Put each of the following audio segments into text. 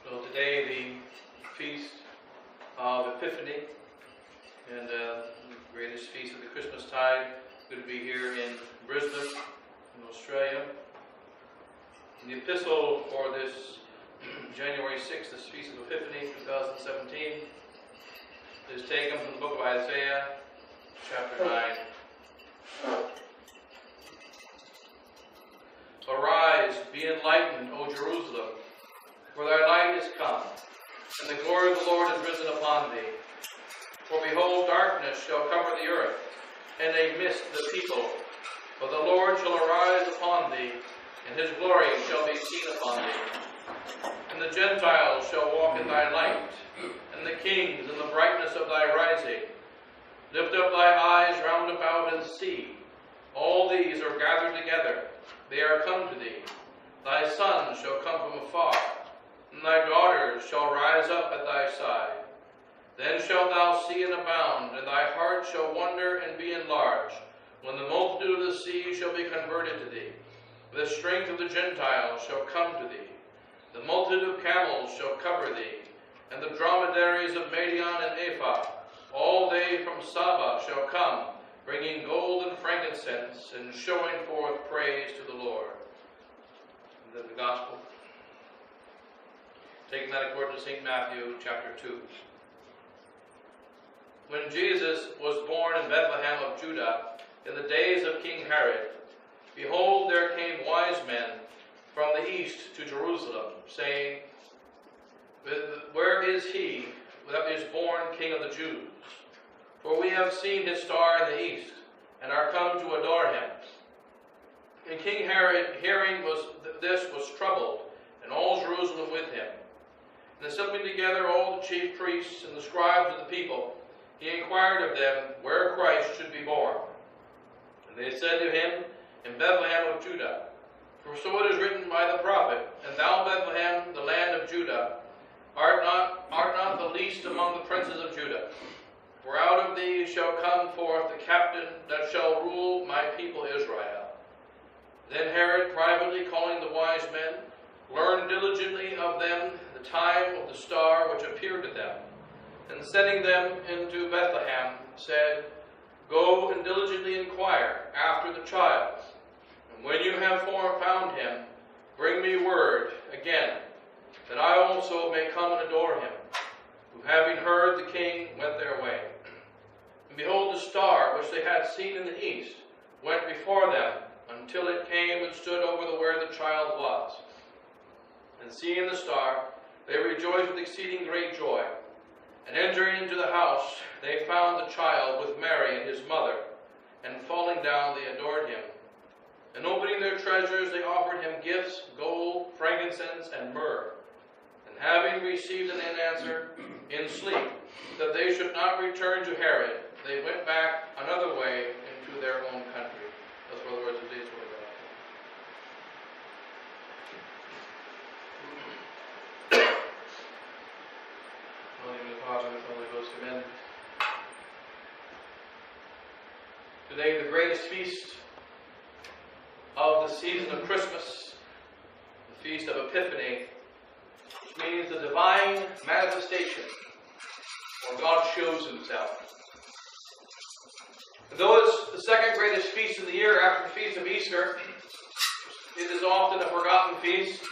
So today the feast of Epiphany, and the greatest feast of the Christmas tide, going to be here in Brisbane, in Australia. And the epistle for this January 6th, this feast of Epiphany 2017, is taken from the book of Isaiah, chapter 9. Arise, be enlightened, O Jerusalem, for thy light is come, and the glory of the Lord is risen upon thee. For behold, darkness shall cover the earth, and a mist the people. For the Lord shall arise upon thee, and his glory shall be seen upon thee. And the Gentiles shall walk in thy light, and the kings in the brightness of thy rising. Lift up thy eyes round about and see. All these are gathered together. They are come to thee. Thy sons shall come from afar, and thy daughters shall rise up at thy side. Then shalt thou see and abound, and thy heart shall wonder and be enlarged, when the multitude of the sea shall be converted to thee. The strength of the Gentiles shall come to thee. The multitude of camels shall cover thee, and the dromedaries of Midian and Ephah. All they from Saba shall come, bringing gold and frankincense, and showing forth praise to the Lord. And then the Gospel, taking that according to St. Matthew, chapter 2. When Jesus was born in Bethlehem of Judah, in the days of King Herod, behold, there came wise men from the east to Jerusalem, saying, Where is he that is born King of the Jews? For we have seen his star in the east, and are come to adore him. And King Herod, hearing this, was troubled, and all Jerusalem with him. And assembling together all the chief priests and the scribes of the people, he inquired of them where Christ should be born. And they said to him, In Bethlehem of Judah. For so it is written by the prophet, And thou, Bethlehem, the land of Judah, art not the least among the princes of Judah. For out of thee shall come forth the captain that shall rule my people Israel. Then Herod, privately calling the wise men, learned diligently of them the time of the star which appeared to them, and sending them into Bethlehem, said, Go and diligently inquire after the child, and when you have found him, bring me word again, that I also may come and adore him. Who, having heard the king, went their way. And behold, the star which they had seen in the east went before them, until it came and stood over where the child was. And seeing the star, they rejoiced with exceeding great joy. And entering into the house, they found the child with Mary and his mother, and falling down they adored him. And opening their treasures, they offered him gifts, gold, frankincense, and myrrh. And having received an answer in sleep, that they should not return to Herod, they went back another way into their own country. Those were the words of today's word. Amen. Today, the greatest feast of the season of Christmas, the Feast of Epiphany, which means the divine manifestation, where God shows himself. And though it's the second greatest feast of the year after the Feast of Easter, it is often a forgotten feast.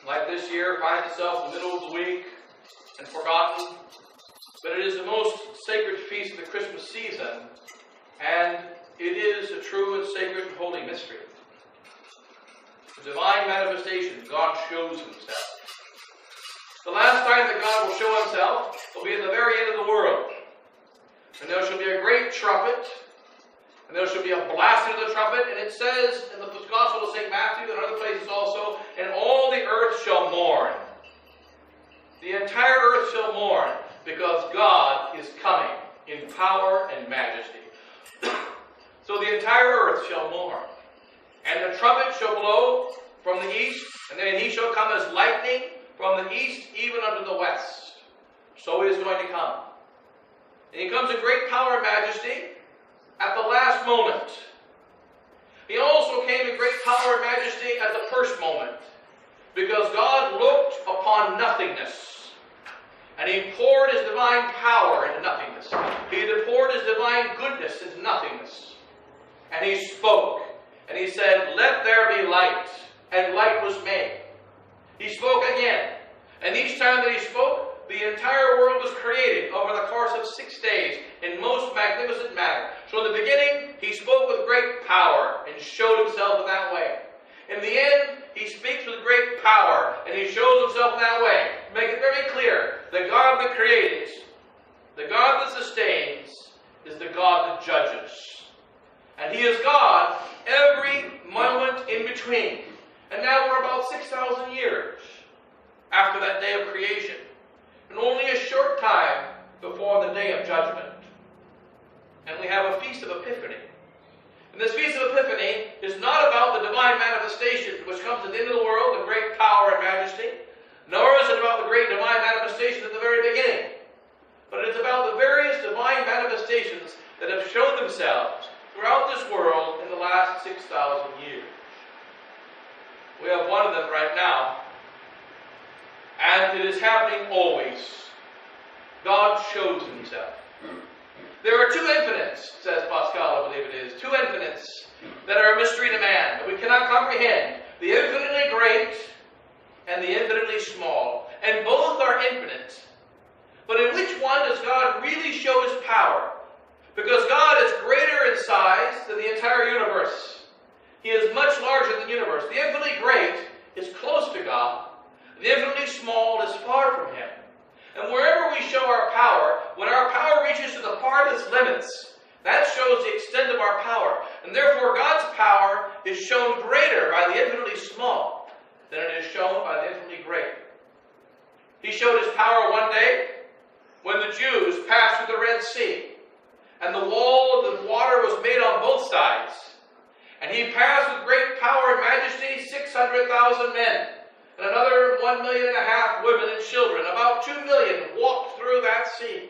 Like this year, finds itself in the middle of the week and forgotten. But it is the most sacred feast of the Christmas season, and it is a true and sacred and holy mystery. The divine manifestation, God shows himself. The last time that God will show himself will be at the very end of the world. And there shall be a great trumpet, and there shall be a blasting of the trumpet, and it says in the Gospel of St. Matthew and other places also, and all the earth shall mourn. The entire earth shall mourn, because God is coming in power and majesty. So the entire earth shall mourn. And the trumpet shall blow from the east, and then he shall come as lightning from the east even unto the west. So he is going to come. And he comes in great power and majesty at the last moment. He also came in great power and majesty at the first moment, because God looked upon nothingness, and He poured His divine power into nothingness. He poured His divine goodness into nothingness. And He spoke, and He said, "Let there be light," and light was made. He spoke again, and each time that He spoke, the entire world was created over the course of 6 days in most magnificent manner. So in the beginning, He spoke with great power and showed Himself in that way. In the end, He speaks with great power and He shows Himself in that way. Make it very clear, the God that creates, the God that sustains, is the God that judges. And He is God every moment in between. And now we're about 6,000 years after that day of creation, and only a short time before the day of judgment. And we have a Feast of Epiphany. And this Feast of Epiphany is not about the divine manifestation which comes at the end of the world in great power and majesty, nor is it about the great divine manifestation at the very beginning. But it is about the various divine manifestations that have shown themselves throughout this world in the last 6,000 years. We have one of them right now, and it is happening always. God shows Himself. There are two infinites, says Pascal, I believe it is, two infinites that are a mystery to man, that we cannot comprehend. The infinitely great and the infinitely small. And both are infinite. But in which one does God really show His power? Because God is greater in size than the entire universe. He is much larger than the universe. The infinitely great is close to God. The infinitely small is far from Him. And wherever we show our power, when our power reaches to the farthest limits, that shows the extent of our power. And therefore God's power is shown greater by the infinitely small than it is shown by the infinitely great. He showed His power one day when the Jews passed through the Red Sea, and the wall of the water was made on both sides. And He passed with great power and majesty 600,000 men, and another 1.5 million women and children. About 2 million walked through that sea.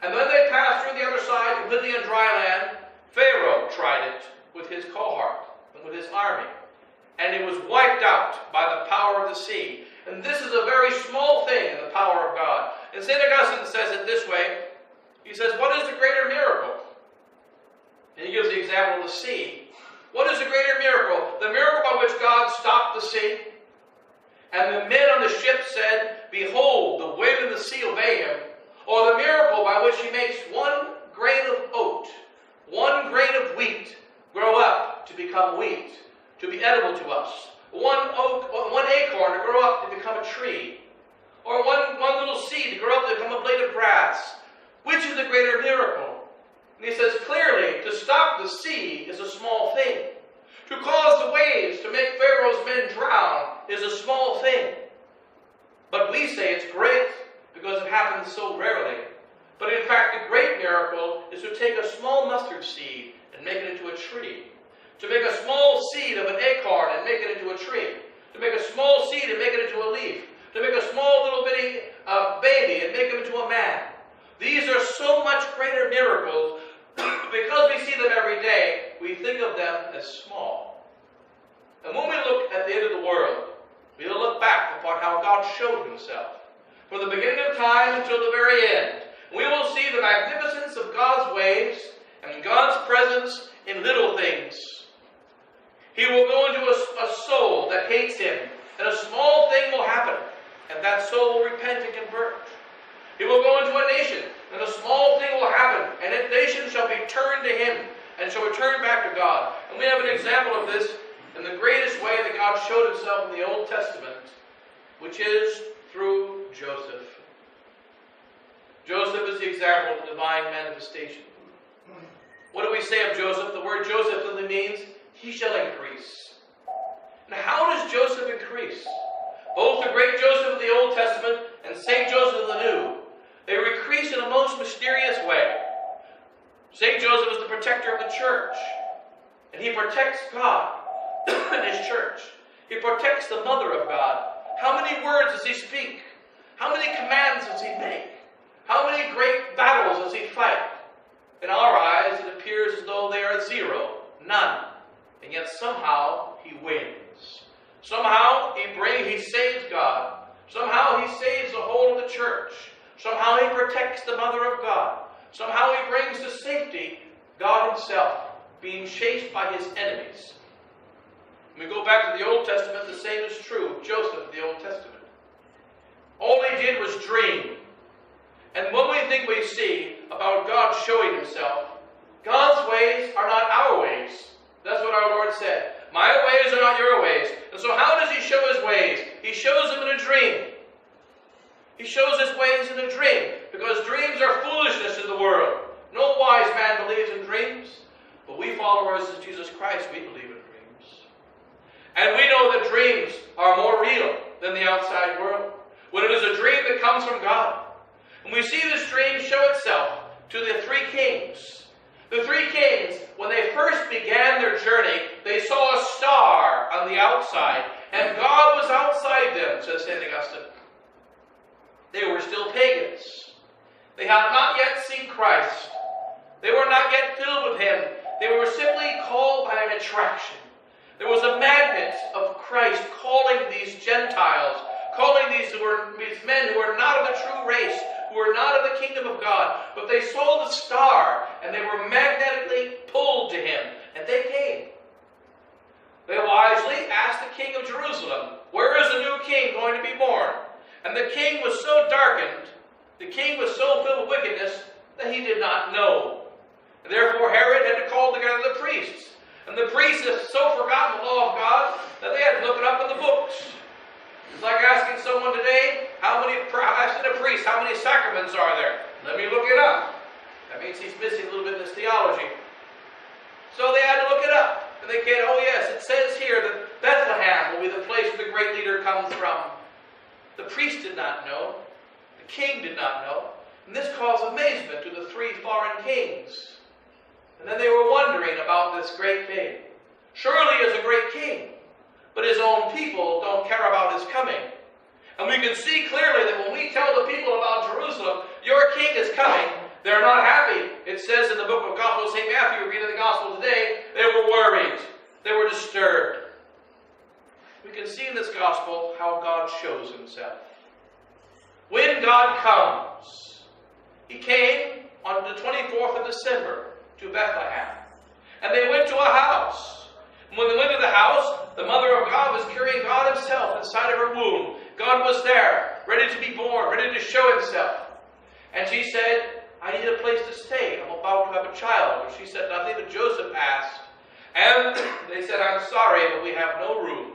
And when they passed through the other side, completely in dry land, Pharaoh tried it with his cohort and with his army. And it was wiped out by the power of the sea. And this is a very small thing in the power of God. And St. Augustine says it this way. He says, what is the greater miracle? And he gives the example of the sea. What is the greater miracle? The miracle by which God stopped the sea. And the men on the ship said, behold, the wind and the sea obey Him. Or the miracle by which He makes one grain of oat, one grain of wheat, grow up to become wheat, to be edible to us. One acorn to grow up to become a tree. Or one little seed to grow up to become a blade of grass. Which is the greater miracle? And he says clearly, to stop the sea is a small thing. To cause the waves to make Pharaoh's men drown is a small thing. But we say it's great because it happens so rarely. But in fact, the great miracle is to take a small mustard seed and make it into a tree. To make a small seed of an acorn and make it into a tree. To make a small seed and make it into a leaf. To make a small little bitty baby and make him into a man. These are so much greater miracles. Because we see them every day, we think of them as small. And when we look at the end of the world, we will look back upon how God showed Himself. From the beginning of time until the very end, we will see the magnificence of God's ways and God's presence in little things. He will go into a soul that hates Him, and a small thing will happen, and that soul will repent and convert. He will go into a nation, and a small thing will happen, and that nation shall be turned to Him, and shall return back to God. And we have an example of this in the greatest way that God showed Himself in the Old Testament, which is through Joseph. Joseph is the example of the divine manifestation. What do we say of Joseph? The word Joseph simply means, he shall increase. Now, how does Joseph increase? Both the great Joseph of the Old Testament and St. Joseph of the New, they increase in a most mysterious way. St. Joseph is the protector of the church, and he protects God and His church. He protects the Mother of God. How many words does he speak? How many commands does he make? How many great battles does he fight? In our eyes, it appears as though they are zero, none. and yet somehow he wins. Somehow he saves God. Somehow he saves the whole of the church. Somehow he protects the Mother of God. Somehow he brings to safety God himself, being chased by his enemies. When we go back to the Old Testament, the same is true of Joseph in the Old Testament. All he did was dream. And when we think we see about God showing himself, God's ways are not our ways. That's what our Lord said. My ways are not your ways. And so how does he show his ways? He shows them in a dream. He shows his ways in a dream, because dreams are foolishness in the world. No wise man believes in dreams, but we followers of Jesus Christ, we believe in dreams. And we know that dreams are more real than the outside world, when it is a dream that comes from God. And we see this dream show itself to the three kings. The three kings, when they first began their journey, they saw a star on the outside, and God was outside them, says St. Augustine. They were still pagans. They had not yet seen Christ. They were not yet filled with him. They were simply called by an attraction. There was a magnet of Christ calling these Gentiles, calling these men who were not of the true race, who were not of the kingdom of God, but they saw the star, and they were magnetically pulled to him, and they came. They wisely asked the king of Jerusalem, where is the new king going to be born? And the king was so darkened, the king was so filled with wickedness, that he did not know. And therefore Herod had to call together the priests. And the priests had so forgotten the law of God that they had to look it up in the books. It's like asking someone today, asking a priest, how many sacraments are there? Let me look it up. That means he's missing a little bit in his theology. So they had to look it up. And they came, oh yes, it says here that Bethlehem will be the place where the great leader comes from. The priest did not know. The king did not know. And this caused amazement to the three foreign kings. And then they were wondering about this great thing. Surely he is a great king, but his own people don't care about his coming. And we can see clearly that when we tell the people about Jerusalem, your king is coming, they're not happy. It says in the book of Gospel of St. Matthew, we read in the Gospel today, they were worried. They were disturbed. We can see in this Gospel how God shows himself. When God comes, he came on the 24th of December to Bethlehem. And they went to a house. And when they went to the house, the Mother of God was carrying God himself inside of her womb. God was there, ready to be born, ready to show himself. And she said, I need a place to stay. I'm about to have a child. And she said nothing, but Joseph asked. And they said, I'm sorry, but we have no room.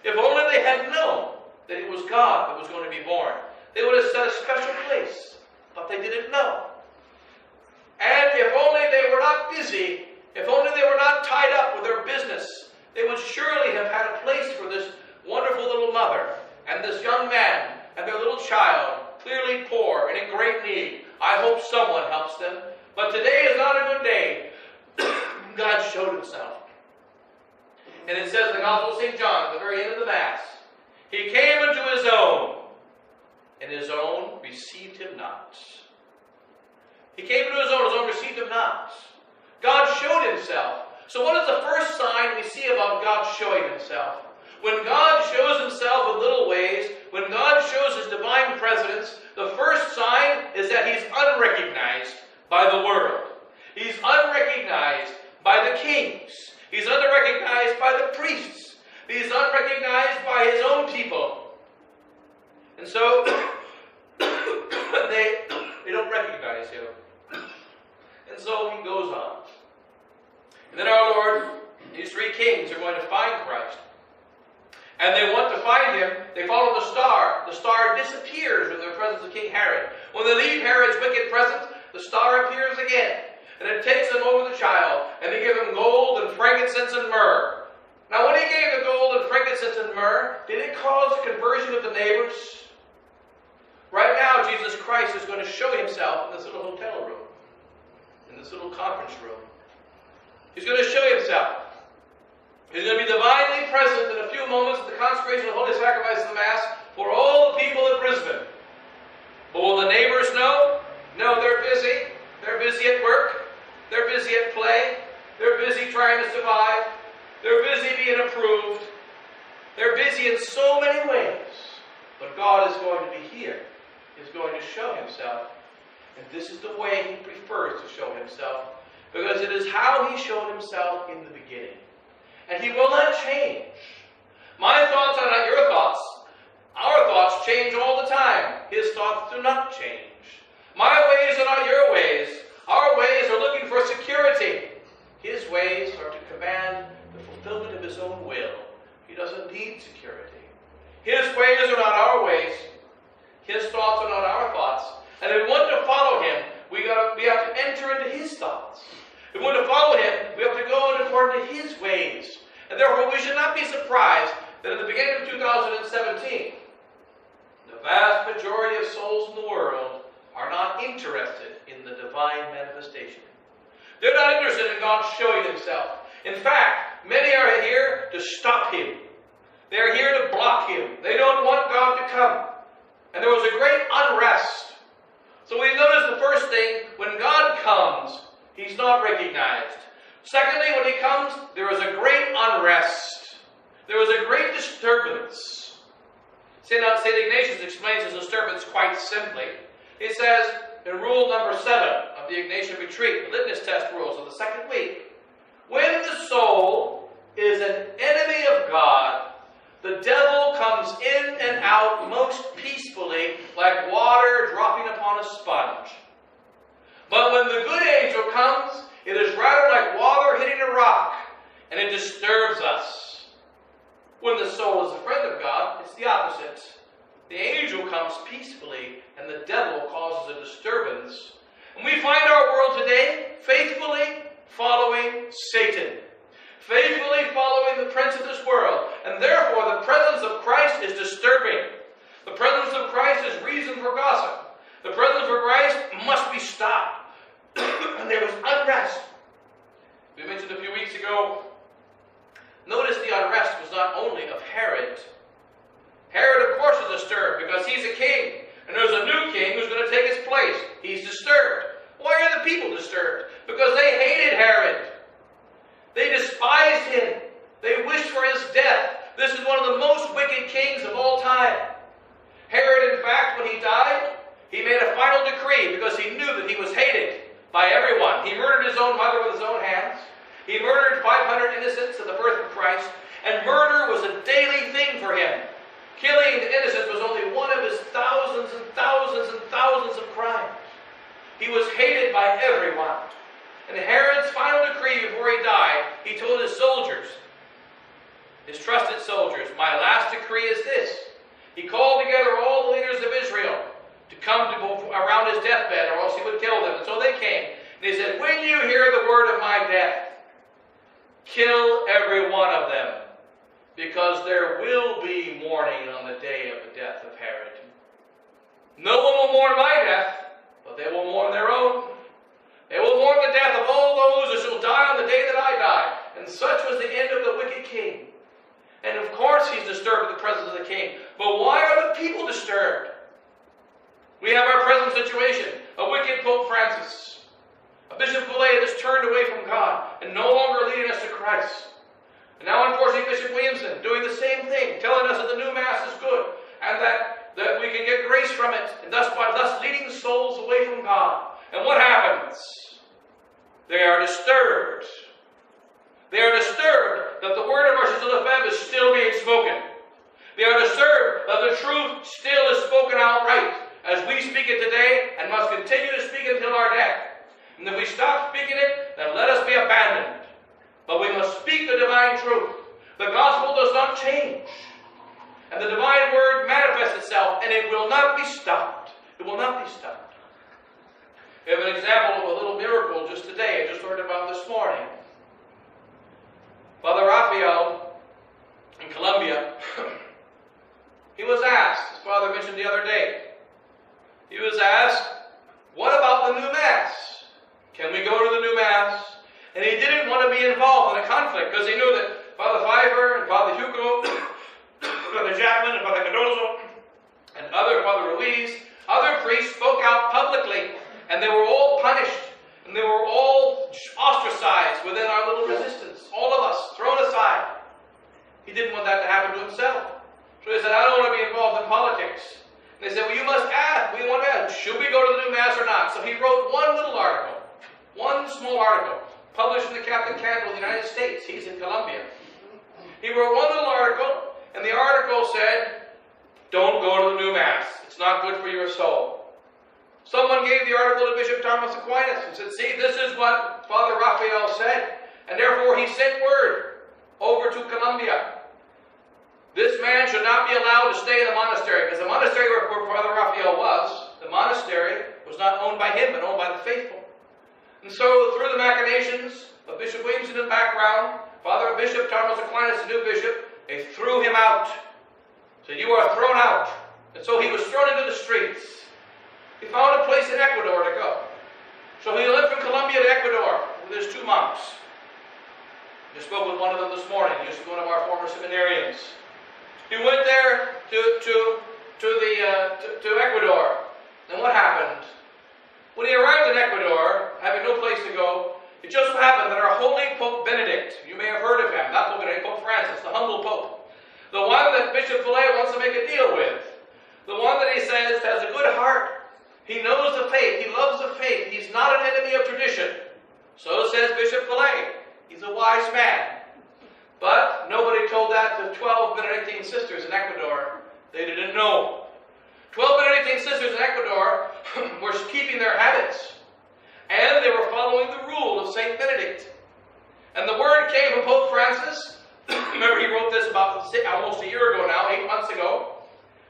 If only they had known that it was God that was going to be born, they would have set a special place. But they didn't know. And if only they were not busy, if only they were not tied up with their business, they would surely have had a place for this wonderful little mother and this young man and their little child, clearly poor and in great need. I hope someone helps them. But today is not a good day. God showed himself. And it says in the Gospel of St. John, at the very end of the Mass, he came unto his own, and his own received him not. He came into his own received him not. God showed himself. So what is the first sign we see about God showing himself? When God shows himself in little ways, when God shows his divine presence, the first sign is that he's unrecognized by the world. He's unrecognized by the kings. He's unrecognized by the priests. He's unrecognized by his own people. And so they don't recognize him. And so he goes on. And then our Lord, these three kings are going to find Christ. And they want to find him. They follow the star. The star disappears in the presence of King Herod. When they leave Herod's wicked presence, the star appears again. And it takes them over the child. And they give him gold and frankincense and myrrh. Now when he gave the gold and frankincense and myrrh, did it cause a conversion of the neighbors? Right now, Jesus Christ is going to show himself in this little hotel room. In this little conference room. He's going to show himself. He's going to be divinely present in a few moments at the consecration of the Holy Sacrifice of the Mass for all the people of Brisbane. But will the neighbors know? No, they're busy. They're busy at work. They're busy at play. They're busy trying to survive. They're busy being approved. They're busy in so many ways. But God is going to be here. He's going to show himself. And this is the way he prefers to show himself. Because it is how he showed himself in the beginning. And he will not change. My thoughts are not your thoughts. Our thoughts change all the time. His thoughts do not change. My ways are not your ways. Our ways are looking for security. His ways are to command the fulfillment of his own will. He doesn't need security. His ways are not our ways. His thoughts are not our thoughts. And if we want to follow him, we have to enter into his thoughts. If we want to follow him, we have to go according to his ways. And therefore, we should not be surprised that at the beginning of 2017, the vast majority of souls in the world are not interested in the divine manifestation. They're not interested in God showing himself. In fact, many are here to stop him. They're here to block him. They don't want God to come. And there was a great unrest. So we notice the first thing, when God comes, he's not recognized. Secondly, when he comes, there is a great unrest. There is a great disturbance. St. Ignatius explains this disturbance quite simply. He says, in rule number 7 of the Ignatian Retreat, the litmus test rules of the second week, when the soul is an enemy of God, the devil comes in and out most peacefully, like water dropping upon a sponge. But when the good angel comes, it is rather like water hitting a rock, and it disturbs us. When the soul is a friend of God, it's the opposite. The angel comes peacefully, and the devil causes a disturbance. And we find our world today faithfully following Satan. Faithfully following the prince of this world. And therefore, the presence of Christ is disturbing. The presence of Christ is reason for gossip. The presence of Christ must be stopped. And there was unrest. We mentioned a few weeks ago, notice the unrest was not only of Herod. Herod, of course, is disturbed because he's a king. And there's a new king who's going to take his place. He's disturbed. Why are the people disturbed? Because they hated Herod. They despised him. They wished for his death. This is one of the most wicked kings of all time. Herod, in fact, when he died, he made a final decree because he knew that he was hated by everyone. He murdered his own mother with his own hands. He murdered 500 innocents at the birth of Christ. And murder was a daily thing for him. Killing the innocents was only one of his thousands and thousands and thousands of crimes. He was hated by everyone. In Herod's final decree before he died, he told his soldiers, his trusted soldiers, my last decree is this. He called together all the leaders of Israel to come around his deathbed, or else he would kill them. And so they came. And he said, when you hear the word of my death, kill every one of them, because there will be mourning on the day of the death of Herod. No one will mourn my death, but they will mourn their own. They will mourn the death of all those who shall die on the day that I die. And such was the end of the wicked king. And of course he's disturbed at the presence of the king. But why are the people disturbed? We have our present situation. A wicked Pope Francis. A Bishop Boulay that's turned away from God and no longer leading us to Christ. And now unfortunately Bishop Williamson doing the same thing, telling us that the new Mass is good and that we can get grace from it, and thus leading souls away from God. And what happens? They are disturbed. They are disturbed that the word of our Sister Lefebvre is still being spoken. They are disturbed that the truth still is spoken outright, as we speak it today and must continue to speak it until our death. And if we stop speaking it, then let us be abandoned. But we must speak the divine truth. The gospel does not change. And the divine word manifests itself, and it will not be stopped. It will not be stopped. We have an example of a little miracle just today, I just heard about this morning. Father Raphael in Colombia, he was asked, as Father mentioned the other day, he was asked, what about the new Mass? Can we go to the new Mass? And he didn't want to be involved in a conflict because he knew that Father Pfeiffer and Father Hugo, Father Jackman and Father Cardozo, and Father Ruiz, other priests spoke out publicly, and they were all punished, and they were all ostracized within our little resistance. All of us thrown aside. didn't want that to happen to himself. So he said, I don't want to be involved in politics. And they said, well, you must ask. We want to ask, should we go to the new Mass or not? So he wrote one little article, one small article, published in the Catholic Candle of the United States. He's in Colombia. He wrote one little article, and the article said, don't go to the new Mass. It's not good for your soul. Someone gave the article to Bishop Thomas Aquinas and said, see, this is what Father Raphael said. And therefore he sent word over to Colombia. This man should not be allowed to stay in the monastery, because the monastery where Father Raphael was, the monastery was not owned by him, but owned by the faithful. And so, through the machinations of Bishop Williamson in the background, Bishop Thomas Aquinas, the new bishop, they threw him out. So you are thrown out. And so he was thrown into the streets. He found a place in Ecuador to go. So he went from Colombia to Ecuador with his two monks. I spoke with one of them this morning. He used to be one of our former seminarians. He went there to Ecuador. And what happened? When he arrived in Ecuador, having no place to go, it just so happened that our holy Pope Benedict, you may have heard of him, not Pope Benedict, Pope Francis, the humble Pope, the one that Bishop Fillet wants to make a deal with, the one that he says has a good heart, he knows the faith, he loves the faith, he's not an enemy of tradition. So says Bishop Fillet. He's a wise man. But nobody told that to 12 Benedictine sisters in Ecuador. They didn't know. 12 Benedictine sisters in Ecuador were keeping their habits. And they were following the rule of St. Benedict. And the word came from Pope Francis. Remember, he wrote this about almost a year ago now, 8 months ago.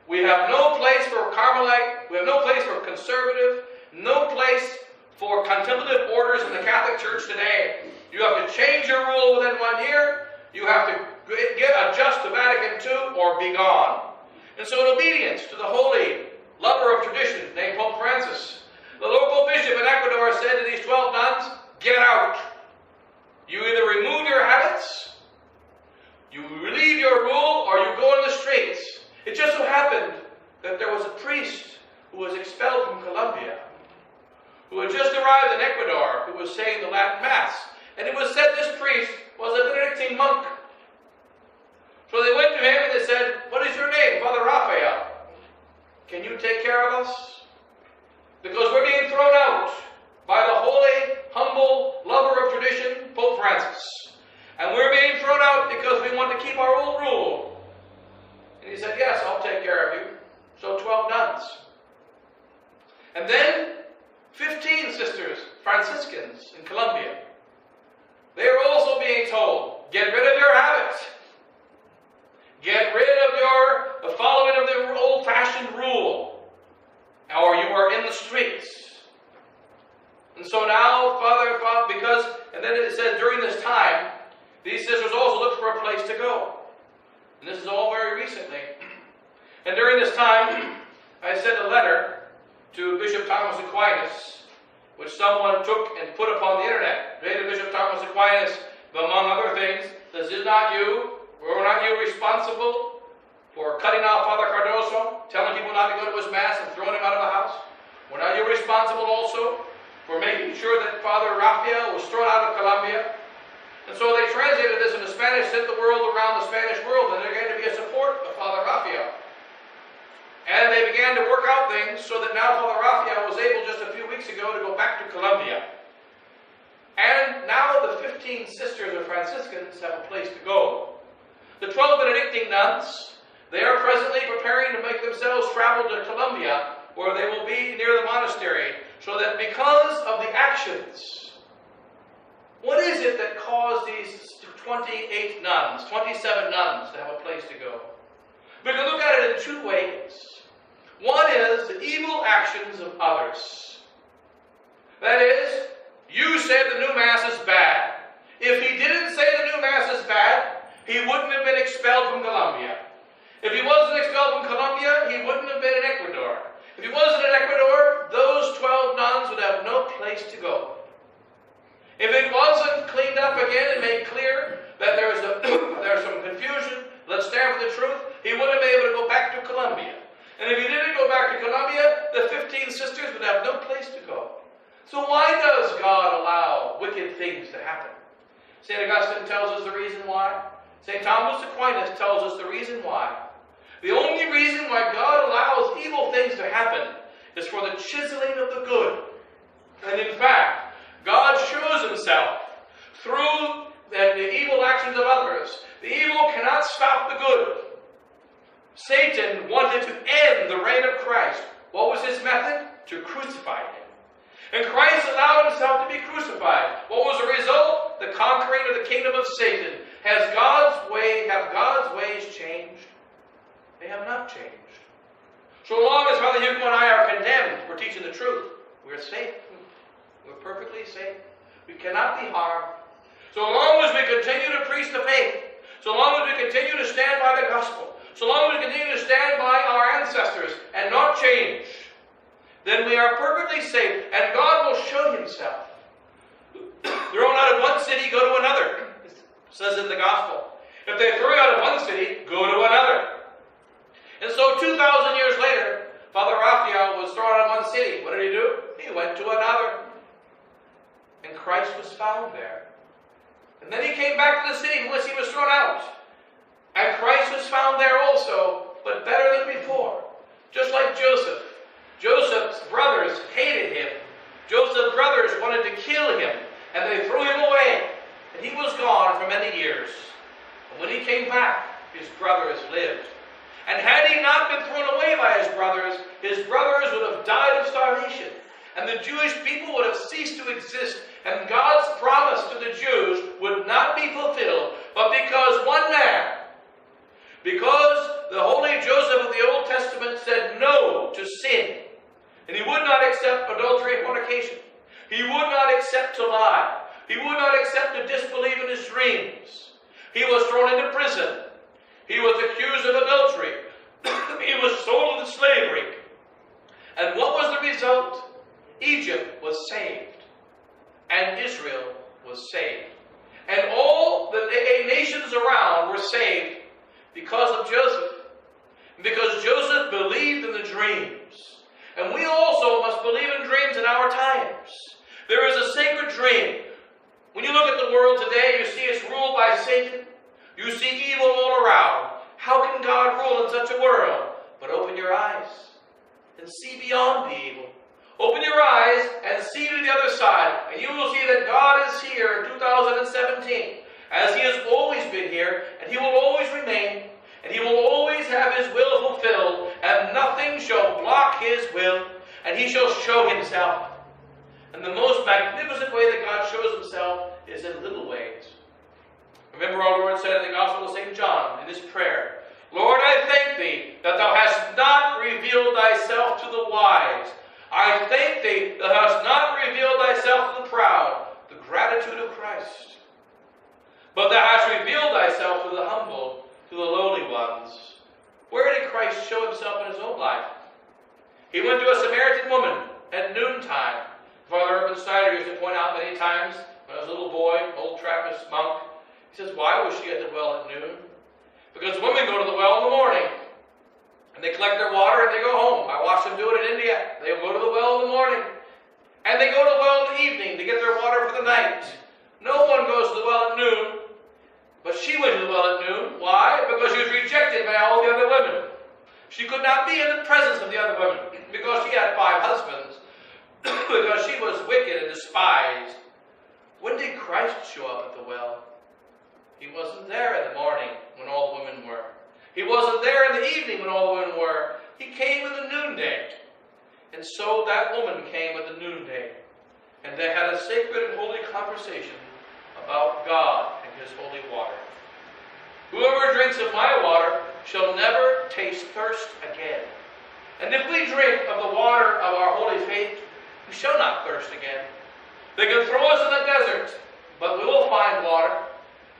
We have no place for Carmelite. We have no place for conservative. No place for contemplative orders in the Catholic Church today. You have to change your rule within 1 year. You have to adjust to Vatican II or be gone. And so in obedience to the holy lover of tradition named Pope Francis, the local bishop in Ecuador said to these 12 nuns, get out. You either remove your habits, you relieve your rule, or you go in the streets. It just so happened that there was a priest who was expelled from Colombia, who had just arrived in Ecuador, who was saying the Latin Mass. And it was said this priest was a Benedictine monk. So they went to him and they said, what is your name? Father Raphael. Can you take care of us? Because we're being thrown out by the holy, humble, lover of tradition, Pope Francis. And we're being thrown out because we want to keep our old rule. And he said, yes, I'll take care of you. So 12 nuns. And then 15 sisters, Franciscans in Colombia. They were also being told, get rid of your habits. Get rid of the following of the old-fashioned rule, or you are in the streets. And so now, and then it said during this time, these sisters also looked for a place to go. And this is all very recently. And during this time, I sent a letter to Bishop Thomas Aquinas, which someone took and put upon the internet. Bishop Thomas Aquinas, among other things, says, is not you, were not you responsible for cutting off Father Cardoso, telling people not to go to his Mass and throwing him out of the house? Were not you responsible also for making sure that Father Raphael was thrown out of Colombia? And so they translated this into Spanish, sent the world around the Spanish world, and they're going to be a support of Father Raphael. And they began to work out things so that now Father Raphael was able just a few weeks ago to go back to Colombia. And now the 15 sisters of Franciscans have a place to go. The 12 Benedictine nuns, they are presently preparing to make themselves travel to Colombia, where they will be near the monastery, so that because of the actions, what is it that caused these 27 nuns to have a place to go? We can look at it in two ways. One is the evil actions of others. That is, you said the new Mass is bad. If he didn't say the new Mass is bad, he wouldn't have been expelled from Colombia. If he wasn't expelled from Colombia, he wouldn't have been in Ecuador. If he wasn't in Ecuador, those 12 nuns would have no place to go. If it wasn't cleaned up again and made clear that there's some confusion, let's stand for the truth, he wouldn't have been able to go back to Colombia. And if he didn't go back to Colombia, the 15 sisters would have no place to go. So why does God allow wicked things to happen? St. Augustine tells us the reason why. St. Thomas Aquinas tells us the reason why. The only reason why God allows evil things to happen is for the chiseling of the good. And in fact, God shows himself through the evil actions of others. The evil cannot stop the good. Satan wanted to end the reign of Christ. What was his method? To crucify him. And Christ allowed himself to be crucified. What was the result? The conquering of the kingdom of Satan. Have God's ways changed? They have not changed. So long as Father Hugo and I are condemned, we're teaching the truth. We're safe. We're perfectly safe. We cannot be harmed. So long as we continue to preach the faith, so long as we continue to stand by the gospel, so long as we continue to stand by our ancestors and not change, then we are perfectly safe, and God will show himself. Thrown out of one city, go to another, it says in the gospel. If they throw you out of one city, go to another. And so 2,000 years later, Father Raphael was thrown out of one city. What did he do? He went to another. And Christ was found there. And then he came back to the city from which he was thrown out. And Christ was found there also, but better than before. Just like Joseph. Joseph's brothers hated him. Joseph's brothers wanted to kill him. And they threw him away. And he was gone for many years. And when he came back, his brothers lived. And had he not been thrown away by his brothers would have died of starvation. And the Jewish people would have ceased to exist. And God's promise to the Jews would not be fulfilled. But because one man, because the holy Joseph of the Old Testament said no to sin, and he would not accept adultery and fornication, he would not accept to lie, he would not accept to disbelieve in his dreams, he was thrown into prison. He was accused of adultery. He was sold into slavery. And what was the result? Egypt was saved. And Israel was saved. And all the nations around were saved because of Joseph. Because Joseph believed in the dreams. And we also must believe in dreams in our times. There is a sacred dream. When you look at the world today, you see it's ruled by Satan. You see evil all around. How can God rule in such a world? But open your eyes and see beyond the evil. Open your eyes and see to the other side, and you will see that God is here in 2017, as he has always been here, and he will always remain, and he will always have his will fulfilled, and nothing shall block his will, and he shall show himself. And the most magnificent way that God shows himself is in little ways. Remember our Lord said in the Gospel of St. John, in his prayer, Lord, I thank thee that thou hast not revealed thyself to the wise. I thank thee that thou hast not revealed thyself to the proud, the gratitude of Christ. But thou hast revealed thyself to the humble, to the lowly ones. Where did Christ show himself in his own life? He went to a Samaritan woman at noontime. Father Urban Snyder used to point out many times when I was a little boy, old Trappist monk. He says, why was she at the well at noon? Because women go to the well in the morning. And they collect their water and they go home. I watched them do it in India. They go to the well in the morning. And they go to the well in the evening to get their water for the night. No one goes to the well at noon. But she went to the well at noon. Why? Because she was rejected by all the other women. She could not be in the presence of the other women. Because she had 5 husbands. Because she was wicked and despised. When did Christ show up at the well? He wasn't there in the morning when all the women were. He wasn't there in the evening when all the women were. He came in the noonday. And so that woman came at the noonday. And they had a sacred and holy conversation about God and his holy water. Whoever drinks of my water shall never taste thirst again. And if we drink of the water of our holy faith, we shall not thirst again. They can throw us in the desert, but we will find water.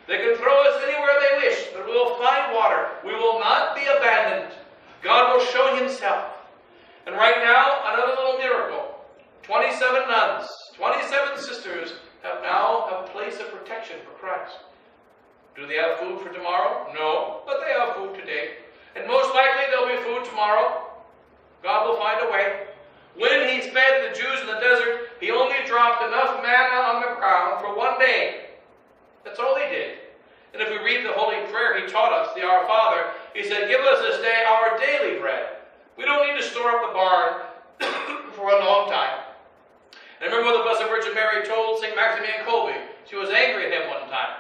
They can throw us anywhere they wish, but we will find water. We will not be abandoned. God will show himself. And right now, another little miracle. 27 nuns, 27 sisters have now a place of protection for Christ. Do they have food for tomorrow? No, but they have food today. And most likely there'll be food tomorrow. God will find a way. When he fed the Jews in the desert, he only dropped enough manna on the ground for one day. That's all he did. And if we read the Holy Prayer he taught us, the Our Father, he said, give us this day our daily bread. We don't need to store up the barn for a long time. And I remember what the Blessed Virgin Mary told St. Maximilian Kolbe. She was angry at him one time.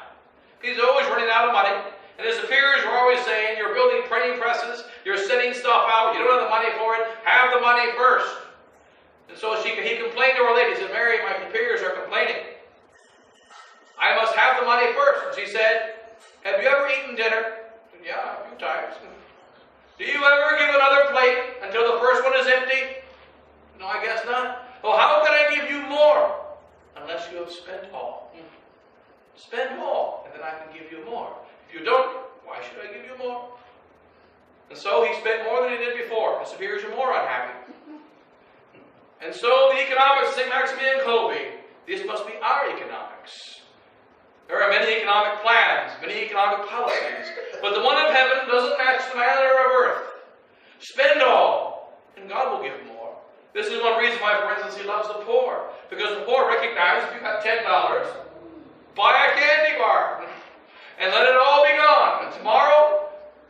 He's always running out of money. And his superiors were always saying, you're building printing presses, you're sending stuff out, you don't have the money for it, have the money first. And so he complained to Our Lady. He said, Mary, my superiors are complaining. I must have the money first. And she said, have you ever eaten dinner? Said, yeah, a few times. Do you ever give another plate until the first one is empty? No, I guess not. Well, how can I give you more? Unless you have spent all. Spend all, and then I can give you more. If you don't, why should I give you more? And so he spent more than he did before. The superiors are more unhappy. And so the economics of St. Maximilian Kolbe, this must be our economics. There are many economic plans, many economic policies, but the one of heaven doesn't match the manner of earth. Spend all, and God will give more. This is one reason why, for instance, he loves the poor. Because the poor recognize if you got $10, buy a candy bar, and let it all be gone. And tomorrow,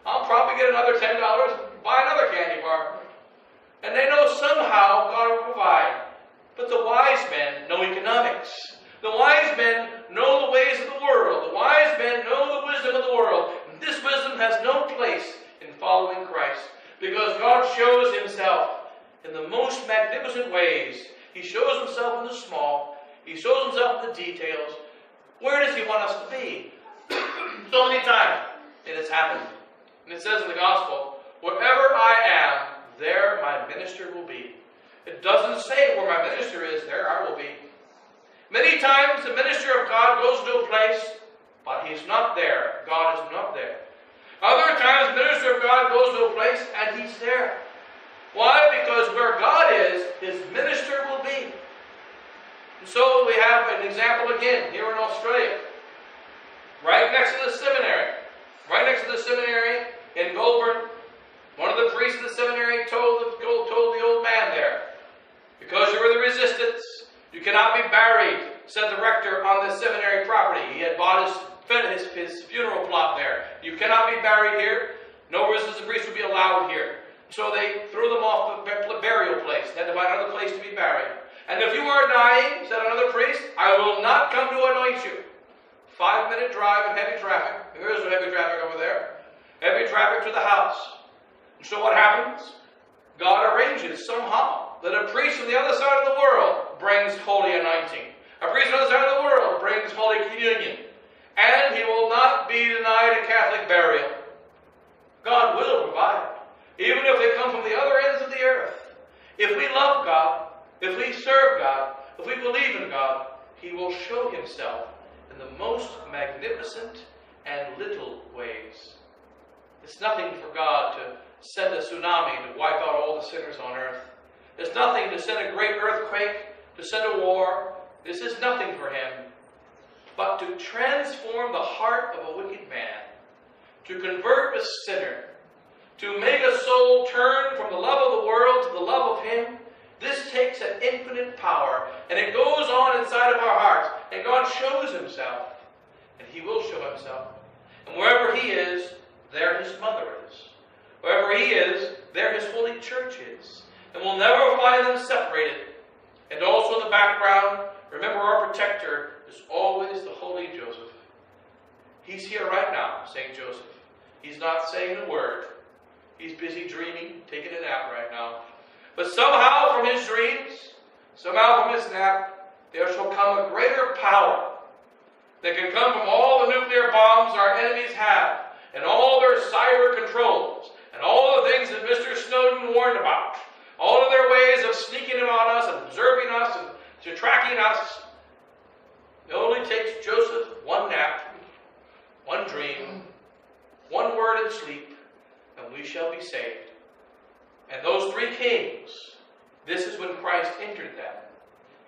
I'll probably get another $10, buy another candy bar. And they know somehow God will provide. But the wise men know economics. The wise men know the ways of the world. The wise men know the wisdom of the world. And this wisdom has no place in following Christ. Because God shows himself in the most magnificent ways. He shows himself in the small. He shows himself in the details. Where does he want us to be? So many times it has happened. And it says in the Gospel, wherever I am, there my minister will be. It doesn't say where my minister is, there I will be. Many times the minister of God goes to a place, but he's not there. God is not there. Other times the minister of God goes to a place and he's there. Why? Because where God is, his minister will be. And so we have an example again here in Australia. Right next to the seminary. Right next to the seminary in Goulburn. One of the priests of the seminary told the old man there, because you were the resistance, you cannot be buried, said the rector, on the seminary property. He had bought his funeral plot there. You cannot be buried here. No resistance priest would be allowed here. So they threw them off the burial place. They had to find another place to be buried. And if you are dying, said another priest, I will not come to anoint you. 5-minute drive in heavy traffic. There's no heavy traffic over there. Heavy traffic to the house. And so what happens? God arranges somehow that a priest from the other side of the world brings holy anointing. A priest from the other side of the world brings holy communion. And he will not be denied a Catholic burial. God will provide. Even if they come from the other ends of the earth. If we love God, if we serve God, if we believe in God, he will show himself in the most magnificent and little ways. It's nothing for God to send a tsunami to wipe out all the sinners on earth. It's nothing to send a great earthquake, to send a war. This is nothing for him. But to transform the heart of a wicked man, to convert a sinner, to make a soul turn from the love of the world to the love of him, this takes an infinite power. And it goes on inside of our hearts. And God shows himself. And he will show himself. And wherever he is, there his mother is. Wherever he is, there his holy church is. And we'll never find them separated. And also in the background, remember our protector is always the holy Joseph. He's here right now, St. Joseph. He's not saying a word. He's busy dreaming, taking a nap right now. But somehow from his dreams, somehow from his nap, there shall come a greater power that can come from all the nuclear bombs our enemies have, and all their cyber controls, and all the things that Mr. Snowden warned about, all of their ways of sneaking about us and observing us and to tracking us. It only takes Joseph one nap, one dream, one word in sleep, and we shall be saved. And those 3 kings, this is when Christ entered them.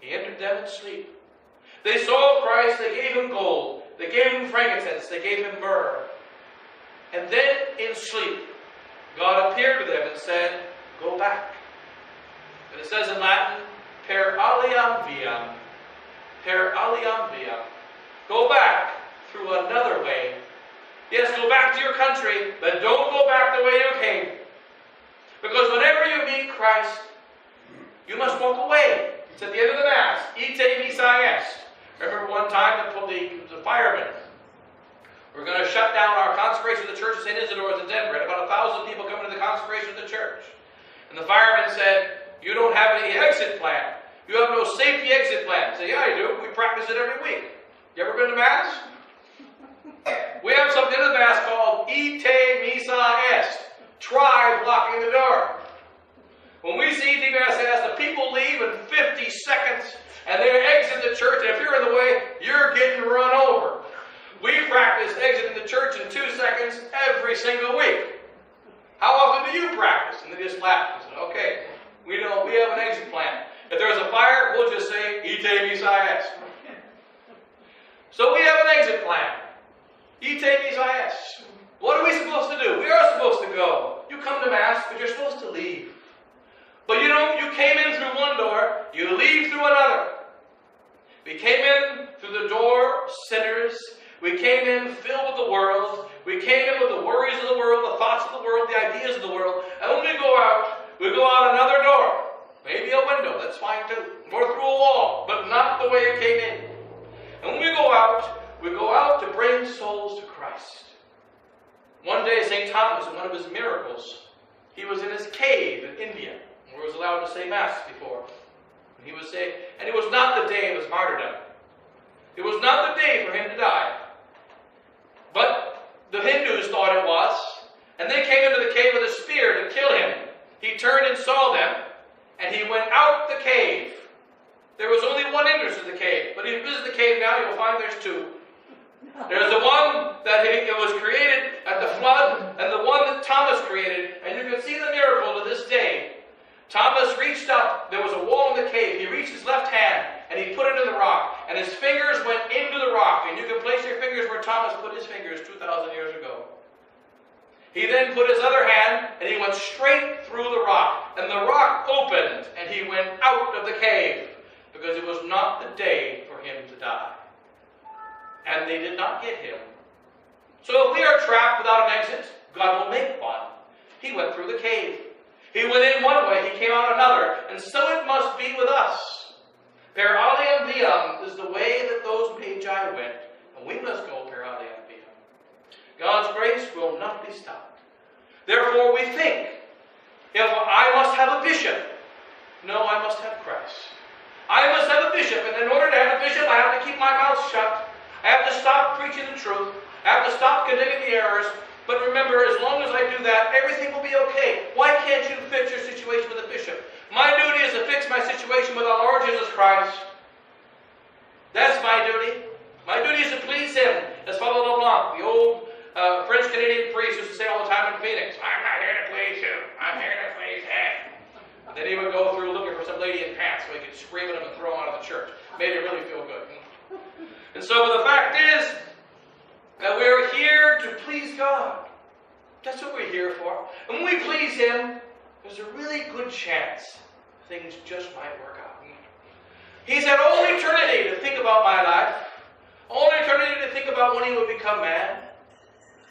He entered them in sleep. They saw Christ, they gave him gold, they gave him frankincense, they gave him myrrh. And then in sleep, God appeared to them and said, go back. And it says in Latin, per aliam viam. Per aliam viam. Go back through another way Yes, go back to your country, but don't go back the way you came. Because whenever you meet Christ, you must walk away. It's at the end of the Mass. Ite missa est. Remember one time the firemen were going to shut down our consecration of the church of St. Isidore's in Denver. Had about 1,000 people coming to the consecration of the church. And the firemen said, you don't have any exit plan. You have no safety exit plan. I said, yeah, I do. We practice it every week. You ever been to Mass? We have something in the Mass called Ite missa est. Try blocking the door. When we see Ite missa est, the people leave in 50 seconds and they exit the church. And if you're in the way, you're getting run over. We practice exiting the church in 2 seconds every single week. How often do you practice? And they just laugh and say, okay, we know we have an exit plan. If there's a fire, we'll just say, Ite missa est. So we have an exit plan. Ite missa est. What are we supposed to do? We are supposed to go. You come to Mass, but you're supposed to leave. But you know, you came in through one door, you leave through another. We came in through the door, sinners. We came in filled with the world. We came in with the worries of the world, the thoughts of the world, the ideas of the world. And when we go out another door. Maybe a window, that's fine too. Or through a wall, but not the way you came in. And when we go out to bring souls to Christ. One day, St. Thomas, in one of his miracles, he was in his cave in India, where he was allowed to say Mass before. And he was saying, and it was not the day of his martyrdom. It was not the day for him to die. But the Hindus thought it was, and they came into the cave with a spear to kill him. He turned and saw them, and he went out the cave. There was only one entrance to the cave, but if you visit the cave now, you'll find there's two. There's the one that it was created at the flood, and the one that Thomas created, and you can see the miracle to this day. Thomas reached up, there was a wall in the cave, he reached his left hand, and he put it in the rock, and his fingers went into the rock, and you can place your fingers where Thomas put his fingers 2,000 years ago. He then put his other hand, and he went straight through the rock, and the rock opened, and he went out of the cave, because it was not the day for him to die. And they did not get him. So if we are trapped without an exit, God will make one. He went through the cave. He went in one way, he came out another, and so it must be with us. Per aliam viam is the way that those magi went, and we must go per aliam viam. God's grace will not be stopped. Therefore we think, if I must have a bishop, no, I must have Christ. I must have a bishop, and in order to have a bishop, I have to keep my mouth shut. I have to stop preaching the truth. I have to stop condemning the errors. But remember, as long as I do that, everything will be okay. Why can't you fix your situation with a bishop? My duty is to fix my situation with our Lord Jesus Christ. That's my duty. My duty is to please Him. As Father LeBlanc, the old French-Canadian priest, used to say all the time in Phoenix, I'm not here to please you. I'm here to please Him. And then he would go through looking for some lady in pants so he could scream at him and throw him out of the church. Made him really feel good. And so the fact is that we're here to please God. That's what we're here for. And when we please Him, there's a really good chance things just might work out. He's had all eternity to think about my life. All eternity to think about when He would become man.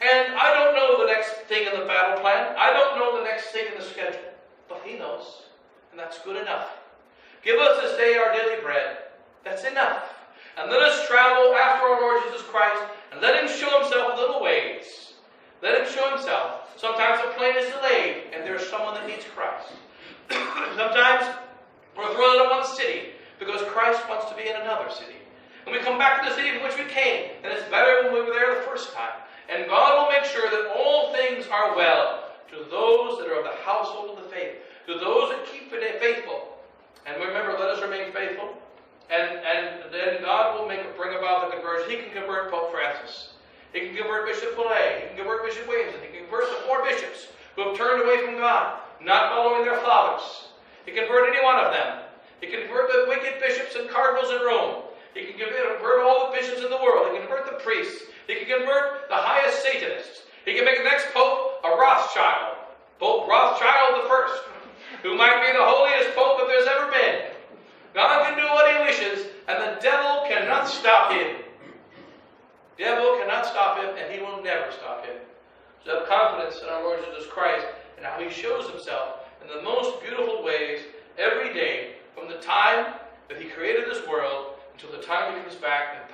And I don't know the next thing in the battle plan. I don't know the next thing in the schedule. But He knows. And that's good enough. Give us this day our daily bread. That's enough. And let us travel after our Lord Jesus Christ, and let Him show Himself in little ways. Let Him show Himself. Sometimes the plane is delayed, and there's someone that needs Christ. Sometimes we're thrown into one city, because Christ wants to be in another city. And we come back to the city from which we came, and it's better when we were there the first time. And God will make sure that all things are well to those that are of the household of the faith, to those that keep it faithful. And remember, let us remain faithful. And then God will bring about the conversion. He can convert Pope Francis. He can convert Bishop Fillet. He can convert Bishop Williamson. He can convert the 4 bishops who have turned away from God, not following their fathers. He can convert any one of them. He can convert the wicked bishops and cardinals in Rome. He can convert all the bishops in the world. He can convert the priests. He can convert the highest Satanists. He can make the next Pope a Rothschild. Pope Rothschild I, who might be the holiest Pope that there's ever been. God can do what He wishes, and the devil cannot stop Him. Devil cannot stop him, and he will never stop him. So have confidence in our Lord Jesus Christ and how he shows himself in the most beautiful ways every day from the time that he created this world until the time he comes back and